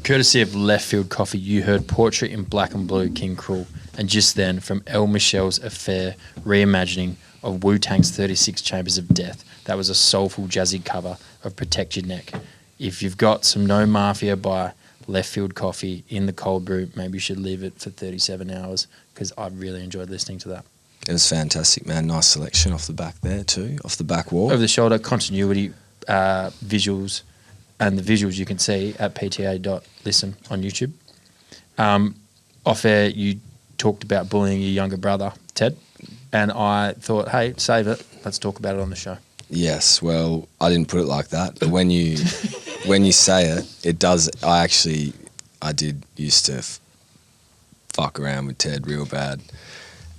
Courtesy of Left Field Coffee, you heard Portrait in Black and Blue, King Cruel, and just then from El Michel's Affair reimagining of Wu-Tang's 36 Chambers of Death. That was a soulful jazzy cover of Protect Your Neck. If you've got some No Mafia by Left Field Coffee in the cold brew, maybe you should leave it for 37 hours because I really enjoyed listening to that. It was fantastic, man. Nice selection off the back there too, off the back wall. Over the shoulder, continuity, visuals, and the visuals you can see at PTA.listen on YouTube. Off air, you talked about bullying your younger brother, Ted, and I thought, hey, save it. Let's talk about it on the show. Yes, well, I didn't put it like that, but when you say it, it does. I did used to fuck around with Ted real bad,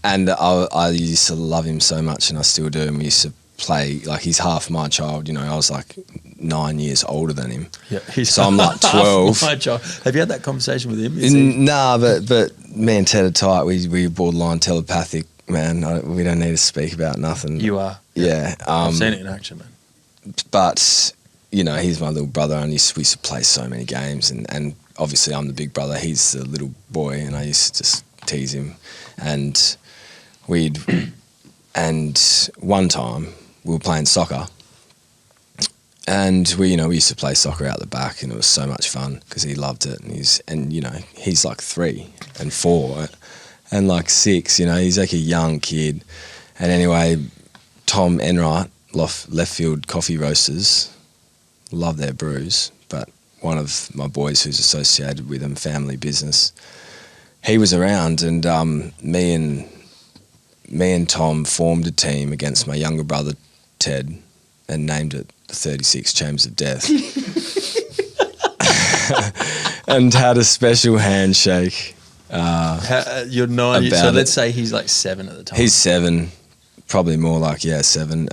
and I used to love him so much, and I still do. And we used to play, like, he's half my child. You know, I was like 9 years older than him. Yeah, he's so I'm like 12. My child. Have you had that conversation with him? Nah, but me and Ted are tight. We borderline telepathic, man. We don't need to speak about nothing. You are. Yeah. I've seen it in action, man. But, you know, he's my little brother, and we used to play so many games, and obviously I'm the big brother, he's the little boy, and I used to just tease him. And one time we were playing soccer, and we used to play soccer out the back, and it was so much fun because he loved it, and he's like 3 and 4 and like 6, he's like a young kid. And anyway, Tom Enright, Left Field Coffee Roasters, love their brews, but one of my boys who's associated with them, family business, he was around, and me and Tom formed a team against my younger brother Ted and named it the 36 Chambers of Death. And had a special handshake. You're 9, so let's say he's like 7 at the time. He's 7. Probably more like, 7.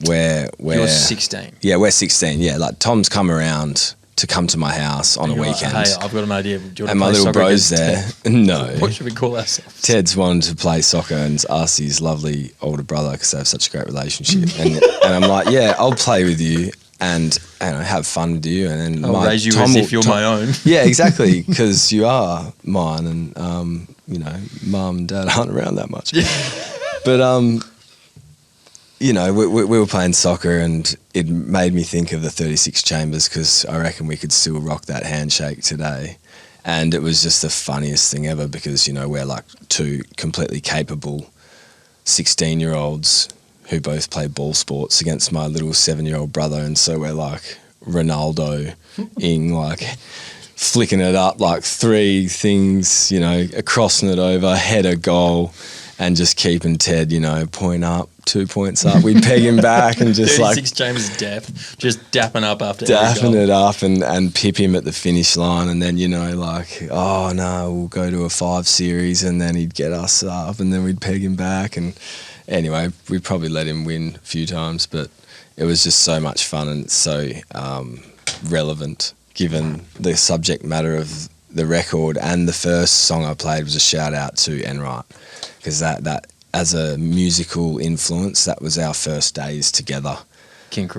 You're 16. Yeah, we're 16. Yeah, like Tom's come around to come to my house on a weekend. Like, hey, I've got an idea. Do you want and to my little bro's there. No. What should we call ourselves? Ted's wanted to play soccer and asked his lovely older brother because they have such a great relationship. and I'm like, yeah, I'll play with you and have fun with you. And then I'll raise you as if you're my own. Yeah, exactly, because you are mine, and mum and dad aren't around that much. But we were playing soccer, and it made me think of the 36 Chambers because I reckon we could still rock that handshake today. And it was just the funniest thing ever because, we're like 2 completely capable 16-year-olds who both play ball sports against my little 7-year-old brother. And so we're like Ronaldo-ing, like flicking it up like 3 things, crossing it over, header, goal, and just keeping Ted, point up, 2 points up. We'd peg him back and just 36 Chambers of Death, just dapping up after dapping it up and pip him at the finish line. And then, oh no, we'll go to a 5 series, and then he'd get us up, and then we'd peg him back. And anyway, we probably let him win a few times, but it was just so much fun, and it's so relevant given the subject matter of the record. And the first song I played was a shout out to Enright, because that as a musical influence, that was our first days together. King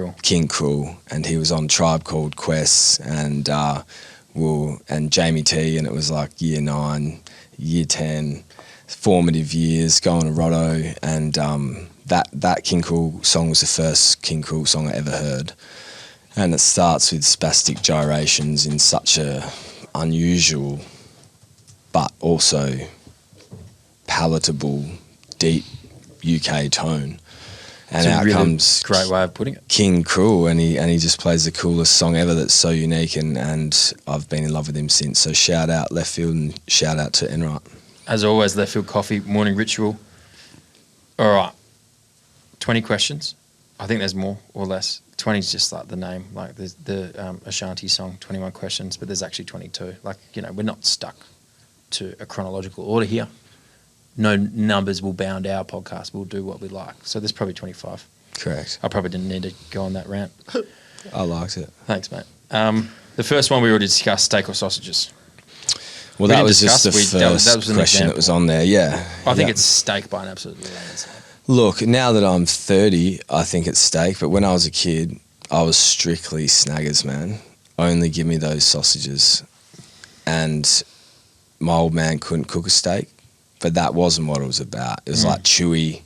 Cruel, and he was on Tribe Called Quest, and Jamie T, and it was like year 9, year 10, formative years, going to Roto, and that King Cruel song was the first King Cruel song I ever heard, and it starts with spastic gyrations in such a unusual but also palatable, deep UK tone, and out really comes great way of putting it, King Cruel, and he just plays the coolest song ever. That's so unique, and I've been in love with him since. So shout out Left Field and shout out to Enright. As always, Left Field Coffee morning ritual. All right, 20 questions. I think there's more or less. 20 is just like the name, like the Ashanti song, 21 questions, but there's actually 22. Like, we're not stuck to a chronological order here. No numbers will bound our podcast. We'll do what we like. So there's probably 25. Correct. I probably didn't need to go on that rant. I liked it. Thanks, mate. The first one we already discussed, steak or sausages. Well, that was just the first question that was on there, yeah. I think it's steak by an absolute landslide. Look, now that I'm 30, I think it's steak. But when I was a kid, I was strictly snaggers, man. Only give me those sausages. and my old man couldn't cook a steak, but that wasn't what it was about. It was like chewy,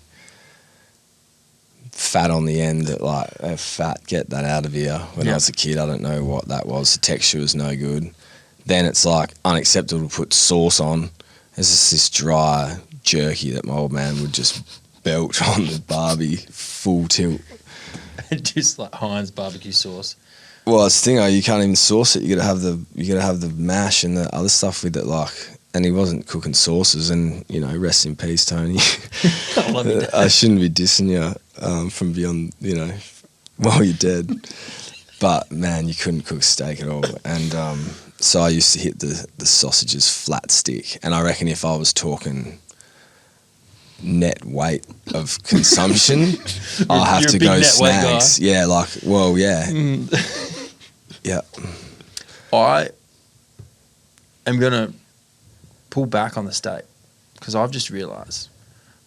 fat on the end, that like, fat, get that out of here. When I was a kid, I don't know what that was. The texture was no good. Then it's like unacceptable to put sauce on. There's just this dry jerky that my old man would just belt on the barbie full tilt. Just like Heinz barbecue sauce. Well, it's the thing, you can't even sauce it. You gotta have the mash and the other stuff with it, like. And he wasn't cooking sauces, and you know, rest in peace, Tony. I love you, Dad. I shouldn't be dissing you from beyond, you know, while you're dead. But man, you couldn't cook steak at all, and so I used to hit the sausages flat stick. And I reckon if I was talking net weight of consumption, I'll have to go snags. Yeah, like, well, yeah. Yeah. I am going to pull back on the steak because I've just realised,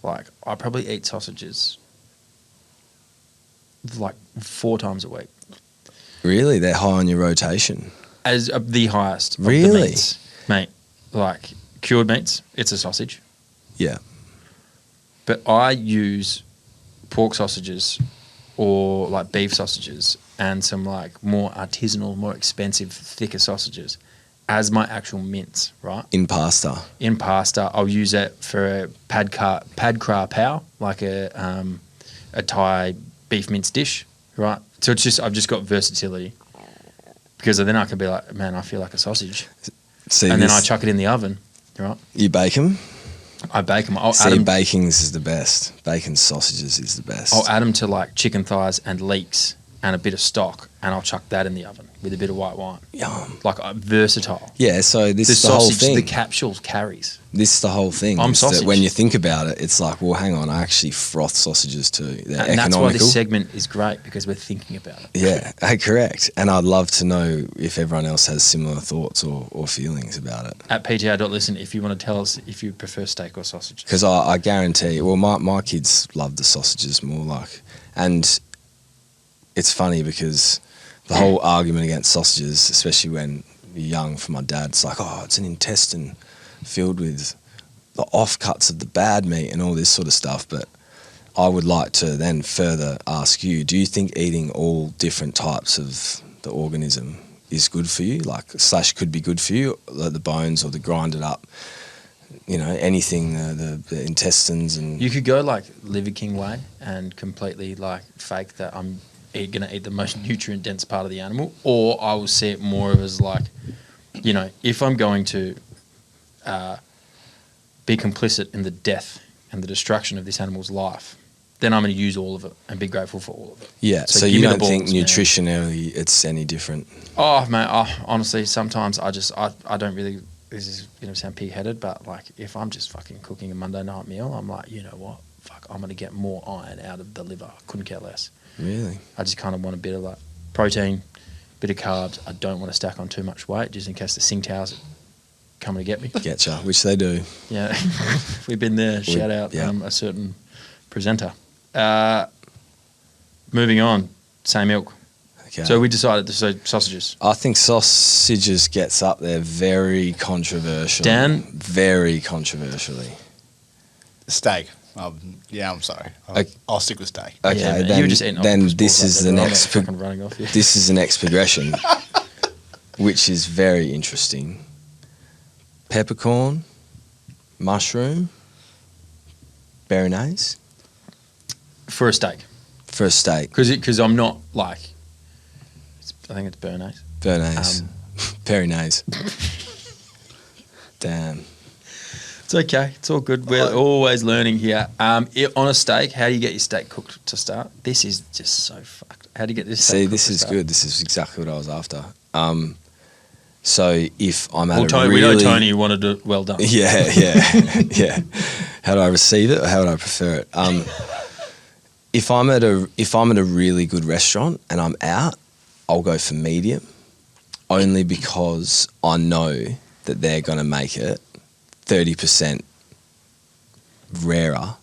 like, I probably eat sausages like 4 times a week. Really? They're high on your rotation? As the highest of the Really? meats. Mate, like, cured meats, it's a sausage. Yeah. But I use pork sausages or like beef sausages and some like more artisanal, more expensive, thicker sausages as my actual mince, right? In pasta. In pasta, I'll use it for a pad kra pao, like a Thai beef mince dish, right? So it's just, I've just got versatility because then I can be like, man, I feel like a sausage. Then I chuck it in the oven, right? You bake them? I bake them. I'll add them. Baking's is the best. Bacon sausages is the best. I'll add them to like chicken thighs and leeks and a bit of stock, and I'll chuck that in the oven with a bit of white wine. Yum. Like versatile. Yeah, so this The is the whole sausage, thing. the capsules carries. This is the whole thing. I'm is that sausage. when you think about it, it's like, well, hang on, I actually froth sausages too. They're And economical. that's why this segment is great, because we're thinking about it. Yeah, correct. And I'd love to know if everyone else has similar thoughts or feelings about it. At PTA.listen, if you want to tell us if you prefer steak or sausage. Because I guarantee, well, my kids love the sausages more, like, and it's funny because the whole argument against sausages, especially when you're young, for my dad, it's like, oh, it's an intestine filled with the offcuts of the bad meat and all this sort of stuff. But I would like to then further ask you, do you think eating all different types of the organism is good for you? Like, / could be good for you, the bones or the grinded up, you know, anything, the intestines and... You could go like Liver King way and completely like fake that I'm going to eat the most nutrient dense part of the animal, or I will see it more as like, you know, if I'm going to be complicit in the death and the destruction of this animal's life, then I'm going to use all of it and be grateful for all of it. Yeah, so give you me the don't think balls, man. nutritionally it's any different? Oh, mate, honestly, sometimes I don't really, this is going to sound pig-headed, but like if I'm just fucking cooking a Monday night meal, I'm like, you know what, fuck, I'm going to get more iron out of the liver. I couldn't care less. Really? I just kind of want a bit of like protein, bit of carbs. I don't want to stack on too much weight just in case the sing towels are coming to get me. Getcha, which they do. Yeah, we've been there. Shout out a certain presenter. Moving on, same ilk. Okay. So we decided to say sausages. I think sausages gets up there very controversial. Dan? Very controversially. Steak. Yeah, I'm sorry. I'll stick with steak. Okay, Yeah, man, then, you were just eating then octopus this balls is up the there, next fucking running off you. this is the next progression, which is very interesting. Peppercorn, mushroom, béarnaise For a steak. for a steak. Because I'm not like, I think it's béarnaise. Béarnaise, béarnaise. Damn. It's okay. It's all good. We're always learning here. On a steak, how do you get your steak cooked to start? This is just so fucked. How do you get this steak See, cooked this to is start? good. This is exactly what I was after. So if I'm at Well, a Tony, really... we know Tony wanted it well done. Yeah. How do I receive it, or how would I prefer it? If I'm at a really good restaurant and I'm out, I'll go for medium, only because I know that they're going to make it 30% rarer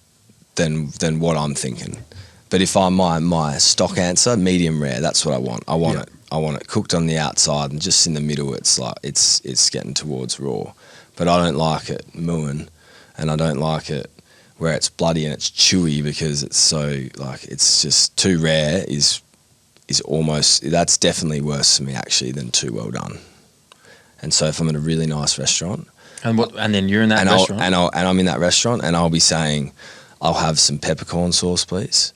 than what I'm thinking. But if I'm my stock answer, medium rare, that's what I want. I want it I want it cooked on the outside, and just in the middle, it's like it's getting towards raw. But I don't like it mooing, and I don't like it where it's bloody and it's chewy, because it's so like it's just too rare is almost, that's definitely worse for me actually than too well done. And so if I'm at a really nice restaurant, and then you're in that restaurant, and I'm in that restaurant, and I'll be saying, I'll have some peppercorn sauce, please,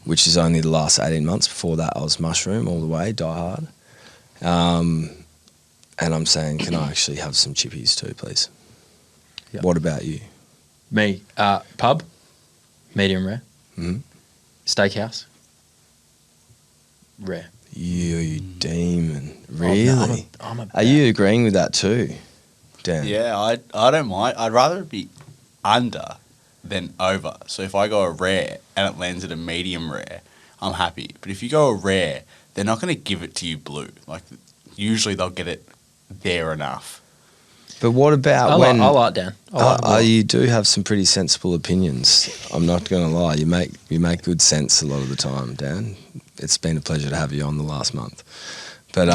which is only the last 18 months. Before that, I was mushroom all the way, die hard. And I'm saying, can I actually have some chippies too, please? Yep. What about you? Me, pub, medium rare, Mm-hmm. steakhouse, rare. You demon. Really? I'm a Are you agreeing with that too, Dan? Yeah, I don't mind. I'd rather it be under than over. So if I go a rare and it lands at a medium rare, I'm happy. But if you go a rare, they're not going to give it to you blue. Like, usually they'll get it there enough. But what about I when... like Dan. you do have some pretty sensible opinions. I'm not going to lie. You make good sense a lot of the time, Dan. It's been a pleasure to have you on the last month. But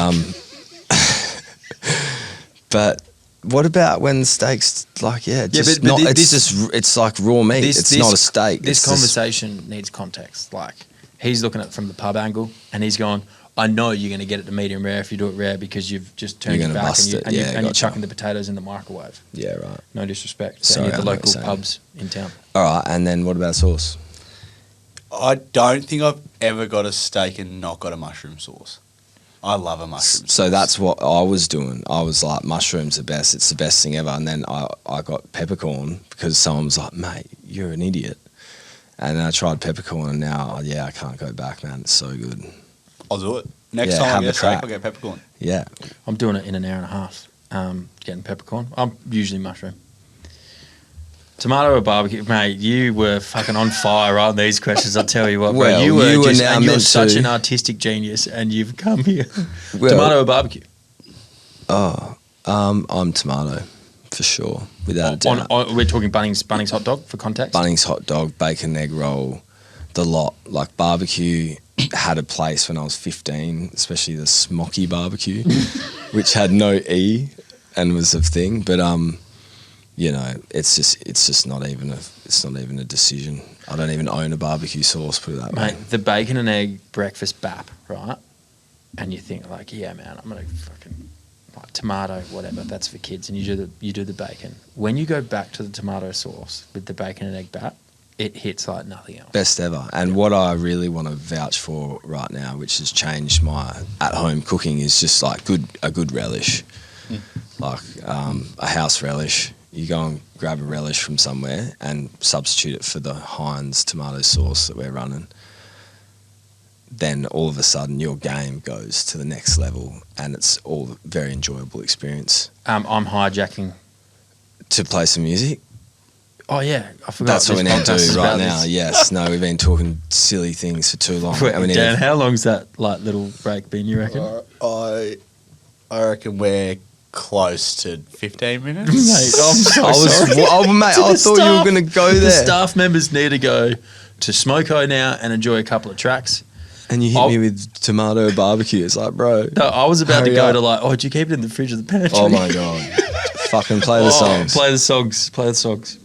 but what about when steaks it's like raw meat. It's not a steak. This conversation needs context. Like, he's looking at it from the pub angle, and he's going, I know you're going to get it to medium rare if you do it rare, because you've just turned your back and you're chucking the potatoes in the microwave. Yeah, right. No disrespect to Sorry, any of the I know what local you're pubs in town. All right, and then what about sauce? I don't think I've ever got a steak and not got a mushroom sauce. I love a mushroom sauce. So that's what I was doing. I was like, mushrooms are best. It's the best thing ever. And then I got peppercorn because someone was like, mate, you're an idiot. And then I tried peppercorn, and now, I can't go back, man. It's so good. I'll do it. Next Yeah, time I have get a a steak, crack. I'll get peppercorn. Yeah. I'm doing it in an hour and a half, getting peppercorn. I'm usually mushroom. Tomato or barbecue, mate? You were fucking on fire on these questions. I'll tell you what, bro. Well, You're such an artistic genius, and you've come here. Well, Tomato or barbecue? I'm tomato, for sure, without a doubt. We're talking Bunnings hot dog for context. Bunnings hot dog, bacon egg roll, the lot. Like, barbecue had a place when I was 15, especially the smoky barbecue, which had no E and was a thing. But it's just not even a decision. I don't even own a barbecue sauce, put it that way. Mate, the bacon and egg breakfast bap, right? And you think like, yeah, man, I'm gonna fucking like tomato, whatever. That's for kids, and you do the bacon. When you go back to the tomato sauce with the bacon and egg bap, it hits like nothing else. Best ever. And what I really want to vouch for right now, which has changed my at-home cooking, is just like a good relish, like a house relish. You go and grab a relish from somewhere and substitute it for the Heinz tomato sauce that we're running. Then all of a sudden your game goes to the next level, and it's all a very enjoyable experience. I'm hijacking. To play some music? Oh yeah, I forgot. That's what we need to podcast is do right about now. this. Yes. No, we've been talking silly things for too long. Wait, And we need Dan, to- how long's that like little break been? You reckon? I reckon we're close to 15 minutes. Mate, I'm so sorry. Mate, To I the thought you were staff. going to go there. The staff members need to go to Smoko now and enjoy a couple of tracks. And you hit me with tomato barbecue. It's like, bro. No, I was about to Hurry go up. to like, did you keep it in the fridge of the pantry? Oh my God. Fucking play the songs. Play the songs.